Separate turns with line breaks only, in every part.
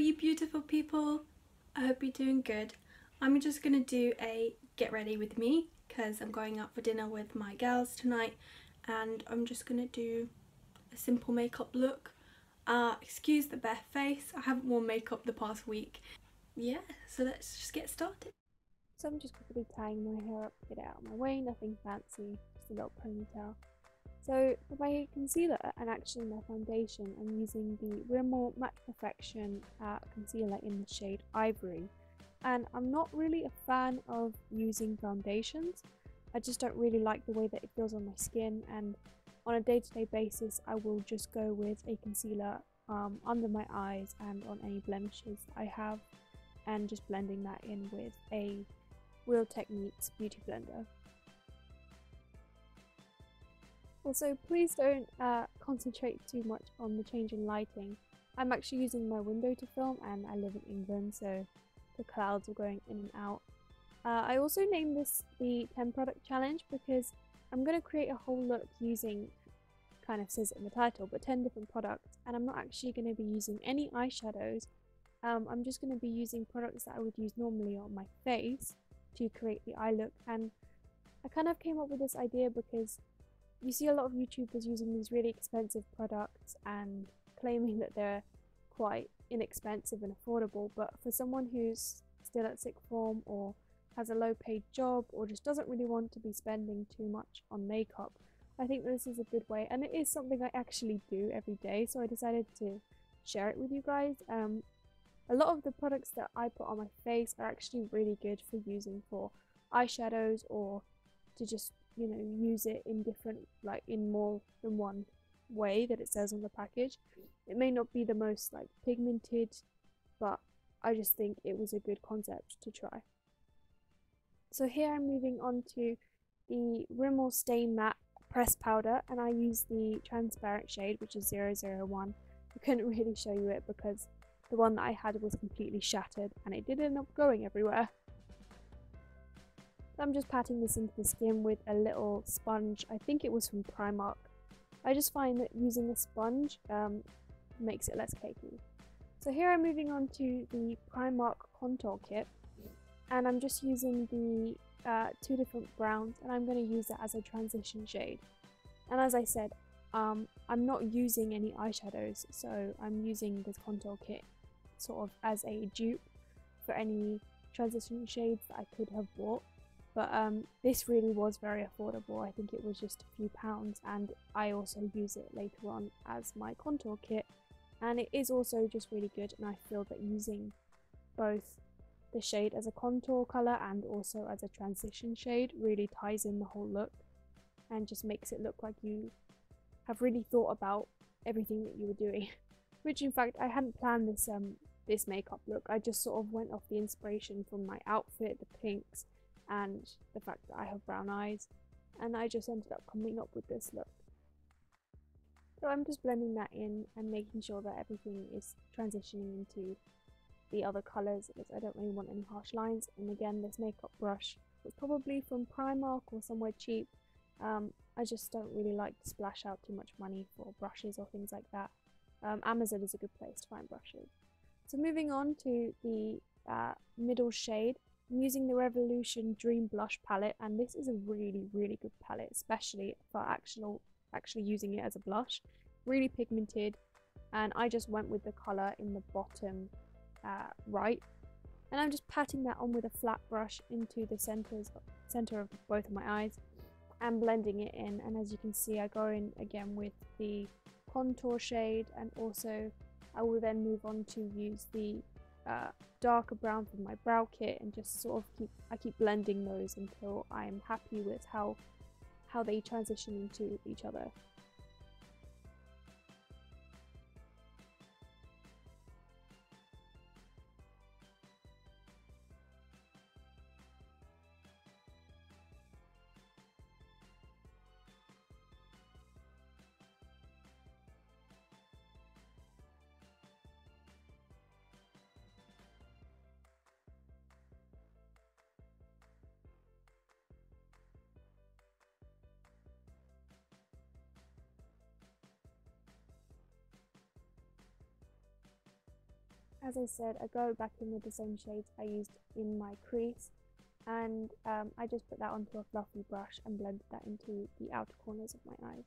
you beautiful people. I hope you're doing good. I'm just gonna do a get ready with me because I'm going out for dinner with my girls tonight, and I'm just gonna do a simple makeup look. Excuse the bare face, I haven't worn makeup the past week. Yeah, so let's just get started.
So I'm just quickly tying my hair up to get it out of my way, nothing fancy, just a little ponytail. So for my concealer and actually my foundation, I'm using the Rimmel Matte Perfection concealer in the shade Ivory. And I'm not really a fan of using foundations. I just don't really like the way that it feels on my skin, and on a day-to-day basis I will just go with a concealer under my eyes and on any blemishes I have, and just blending that in with a Real Techniques beauty blender. Also, please don't concentrate too much on the change in lighting. I'm actually using my window to film and I live in England, so the clouds are going in and out. I also named this the 10 product challenge because I'm going to create a whole look using, kind of says it in the title, but 10 different products, and I'm not actually going to be using any eyeshadows. I'm just going to be using products that I would use normally on my face to create the eye look. And I kind of came up with this idea because you see a lot of YouTubers using these really expensive products and claiming that they're quite inexpensive and affordable, but for someone who's still at sixth form or has a low paid job or just doesn't really want to be spending too much on makeup, I think this is a good way, and it is something I actually do every day, so I decided to share it with you guys. A lot of the products that I put on my face are actually really good for using for eyeshadows, or to just, you know, use it in different, like in more than one way that it says on the package. It may not be the most like pigmented, but I just think it was a good concept to try. So here I'm moving on to the Rimmel Stay Matte Pressed Powder, and I use the transparent shade, which is 001. I couldn't really show you it because the one that I had was completely shattered and it did end up going everywhere. So I'm just patting this into the skin with a little sponge. I think it was from Primark. I just find that using a sponge makes it less cakey. So here I'm moving on to the Primark contour kit, and I'm just using the two different browns, and I'm going to use that as a transition shade. And as I said, I'm not using any eyeshadows, so I'm using this contour kit sort of as a dupe for any transition shades that I could have bought. But this really was very affordable. I think it was just a few pounds, and I also use it later on as my contour kit, and it is also just really good. And I feel that using both the shade as a contour colour and also as a transition shade really ties in the whole look and just makes it look like you have really thought about everything that you were doing. Which in fact I hadn't planned this makeup look. I just sort of went off the inspiration from my outfit, the pinks, and the fact that I have brown eyes, and I just ended up coming up with this look. So I'm just blending that in and making sure that everything is transitioning into the other colours, because I don't really want any harsh lines. And again, this makeup brush was probably from Primark or somewhere cheap. I just don't really like to splash out too much money for brushes or things like that. Amazon is a good place to find brushes. So moving on to the middle shade, I'm using the Revolution Dream Blush palette, and this is a really good palette, especially for actually using it as a blush. Really pigmented, and I just went with the colour in the bottom right, and I'm just patting that on with a flat brush into the center of both of my eyes and blending it in. And as you can see, I go in again with the contour shade, and also I will then move on to use the darker brown from my brow kit, and just sort of keep blending those until I'm happy with how they transition into each other. as I said, I go back in with the same shades I used in my crease, and I just put that onto a fluffy brush and blended that into the outer corners of my eyes.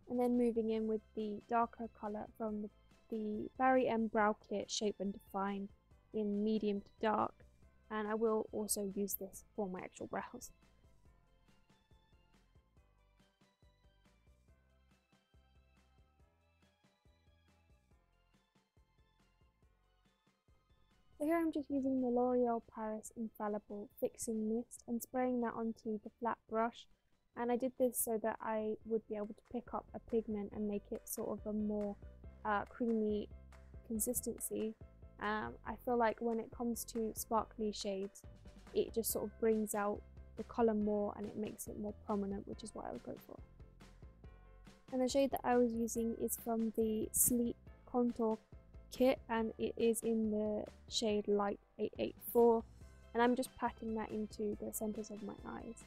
And then moving in with the darker colour from the Barry M Brow Kit Shape and Define in medium to dark, and I will also use this for my actual brows. So here I'm just using the L'Oreal Paris Infallible Fixing Mist and spraying that onto the flat brush, and I did this so that I would be able to pick up a pigment and make it sort of a more creamy consistency. I feel like when it comes to sparkly shades, it just sort of brings out the colour more and it makes it more prominent, which is what I would go for. And the shade that I was using is from the Sleek Contour Kit, and it is in the shade Light 884, and I'm just patting that into the centres of my eyes.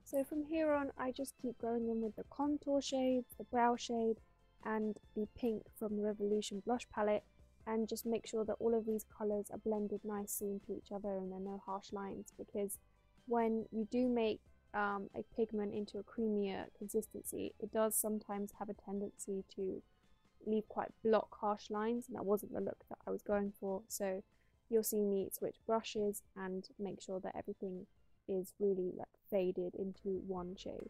So from here on, I just keep going in with the contour shade, the brow shade, and the pink from the Revolution blush palette, and just make sure that all of these colours are blended nicely into each other and there are no harsh lines, because when you do make a pigment into a creamier consistency, it does sometimes have a tendency to leave quite block harsh lines, and that wasn't the look that I was going for. So you'll see me switch brushes and make sure that everything is really like faded into one shade.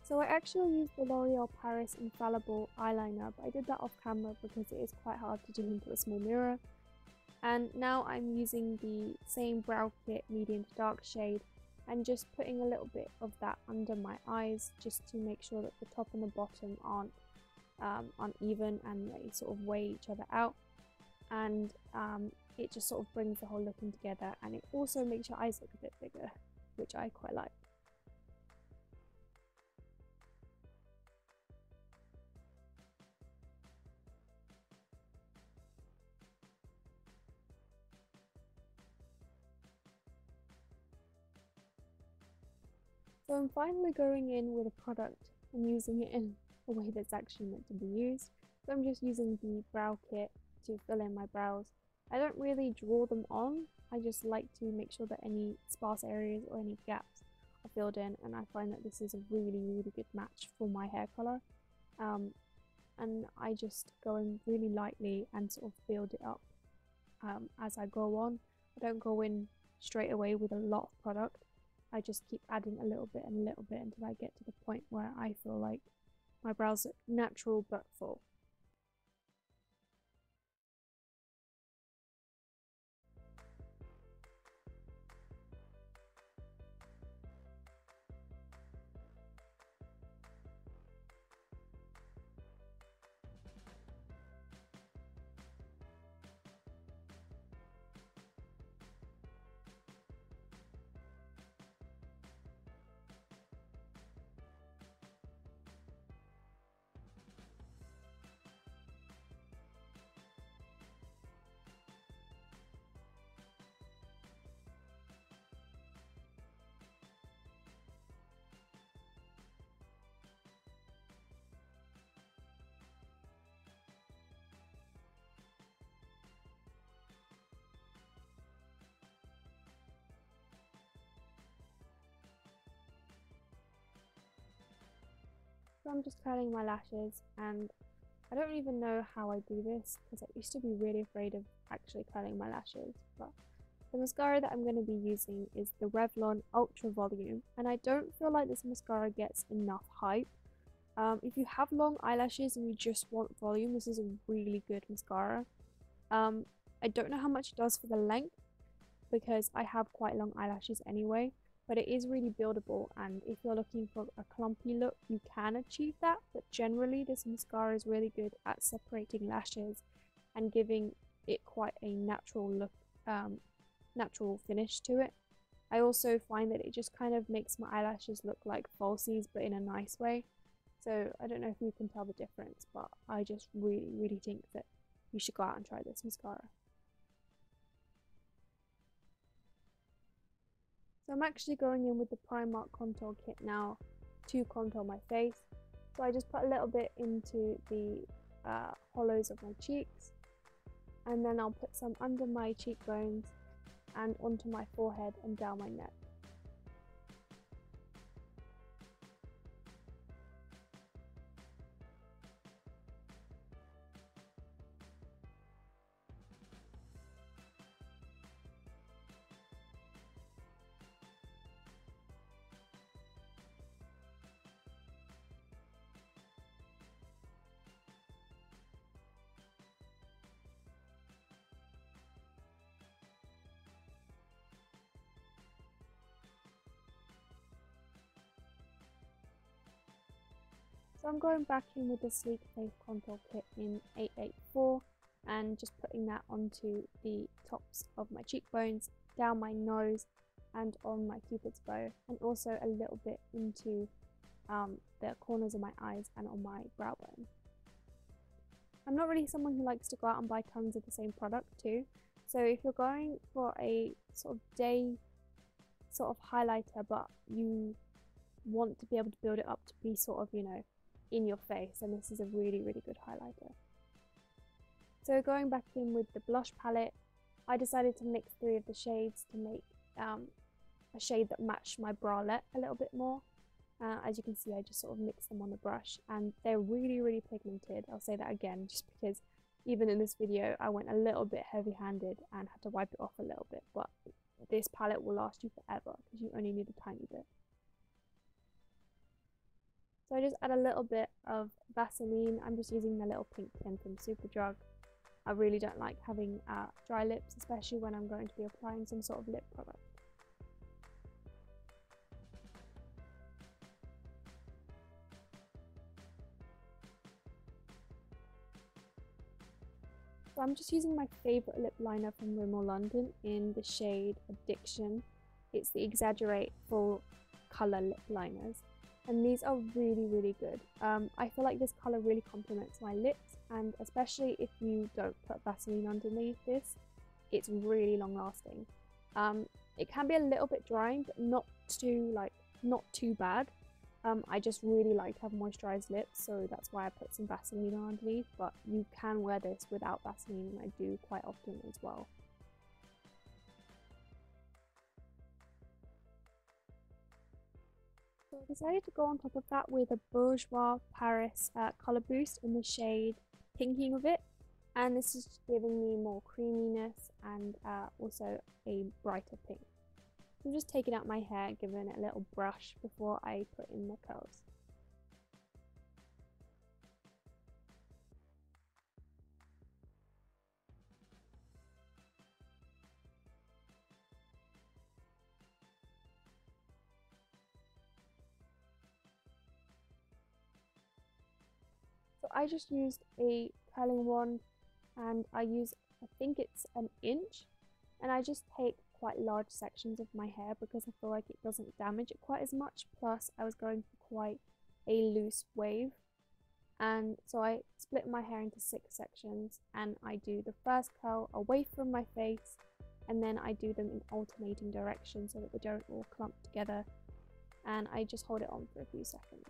So I actually used the L'Oreal Paris Infallible eyeliner, but I did that off camera because it is quite hard to do into a small mirror. And now I'm using the same Brow Kit medium to dark shade and just putting a little bit of that under my eyes, just to make sure that the top and the bottom aren't uneven and they sort of weigh each other out. And it just sort of brings the whole look in together, and it also makes your eyes look a bit bigger, which I quite like. So I'm finally going in with a product and using it in a way that's actually meant to be used. So I'm just using the brow kit to fill in my brows. I don't really draw them on, I just like to make sure that any sparse areas or any gaps are filled in, and I find that this is a really good match for my hair colour. And I just go in really lightly and sort of build it up as I go on. I don't go in straight away with a lot of product. I just keep adding a little bit and a little bit until I get to the point where I feel like my brows look natural but full. So I'm just curling my lashes, and I don't even know how I do this because I used to be really afraid of actually curling my lashes, but the mascara that I'm going to be using is the Revlon Ultra Volume, and I don't feel like this mascara gets enough hype. If you have long eyelashes and you just want volume, this is a really good mascara. I don't know how much it does for the length because I have quite long eyelashes anyway, but it is really buildable, and if you're looking for a clumpy look, you can achieve that, but generally this mascara is really good at separating lashes and giving it quite a natural look, natural finish to it. I also find that it just kind of makes my eyelashes look like falsies, but in a nice way. So I don't know if you can tell the difference, but I just really think that you should go out and try this mascara. So I'm actually going in with the Primark contour kit now to contour my face. So I just put a little bit into the hollows of my cheeks, and then I'll put some under my cheekbones and onto my forehead and down my neck. So I'm going back in with the Sleek Face Contour Kit in 884 and just putting that onto the tops of my cheekbones, down my nose and on my cupid's bow, and also a little bit into the corners of my eyes and on my brow bone. I'm not really someone who likes to go out and buy tons of the same product too, so if you're going for a sort of day sort of highlighter but you want to be able to build it up to be sort of, you know, in your face, and this is a really good highlighter. So going back in with the blush palette, I decided to mix 3 of the shades to make a shade that matched my bralette a little bit more. As you can see, I just sort of mixed them on the brush, and they're really pigmented. I'll say that again just because even in this video I went a little bit heavy-handed and had to wipe it off a little bit, but this palette will last you forever because you only need a tiny bit. So I just add a little bit of Vaseline. I'm just using the little pink tin from Superdrug. I really don't like having dry lips, especially when I'm going to be applying some sort of lip product. So I'm just using my favourite lip liner from Rimmel London in the shade Addiction. It's the Exaggerate full colour lip liners, and these are really good. I feel like this colour really complements my lips, and especially if you don't put Vaseline underneath this, it's really long lasting. It can be a little bit drying, but not too bad. I just really like to have moisturised lips, so that's why I put some Vaseline on underneath, but you can wear this without Vaseline, and I do quite often as well. So I decided to go on top of that with a Bourjois Paris colour boost in the shade Pinking of It, and this is giving me more creaminess and also a brighter pink. So I'm just taking out my hair, giving it a little brush before I put in the curls. So I just used a curling wand, and I think it's an inch, and I just take quite large sections of my hair because I feel like it doesn't damage it quite as much. Plus I was going for quite a loose wave, and so I split my hair into 6 sections, and I do the first curl away from my face, and then I do them in alternating directions so that they don't all clump together, and I just hold it on for a few seconds.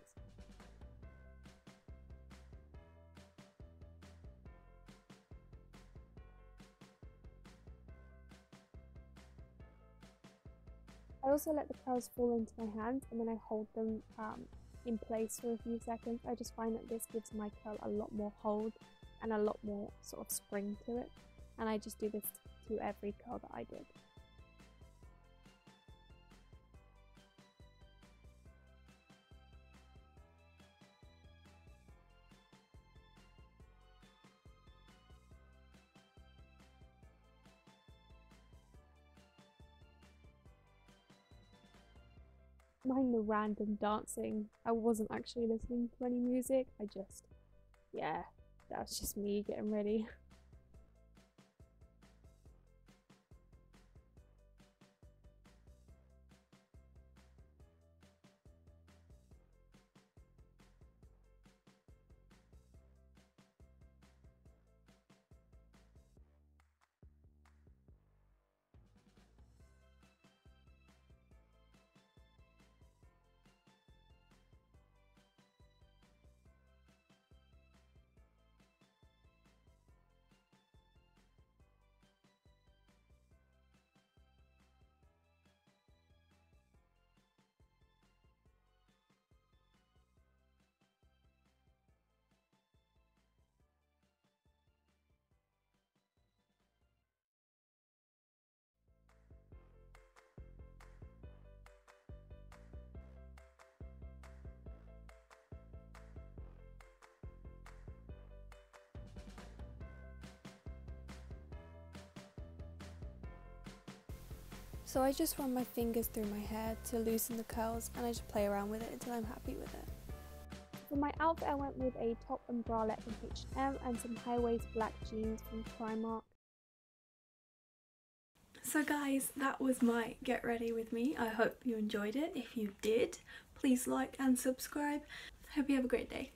I also let the curls fall into my hands, and then I hold them in place for a few seconds. I just find that this gives my curl a lot more hold and a lot more sort of spring to it, and I just do this to every curl that I did. Mind the random dancing. I wasn't actually listening to any music. Yeah, that was just me getting ready. So I just run my fingers through my hair to loosen the curls, and I just play around with it until I'm happy with it. For my outfit, I went with a top and bralette from H&M and some high-waist black jeans from Primark.
So guys, that was my get ready with me. I hope you enjoyed it. If you did, please like and subscribe. Hope you have a great day.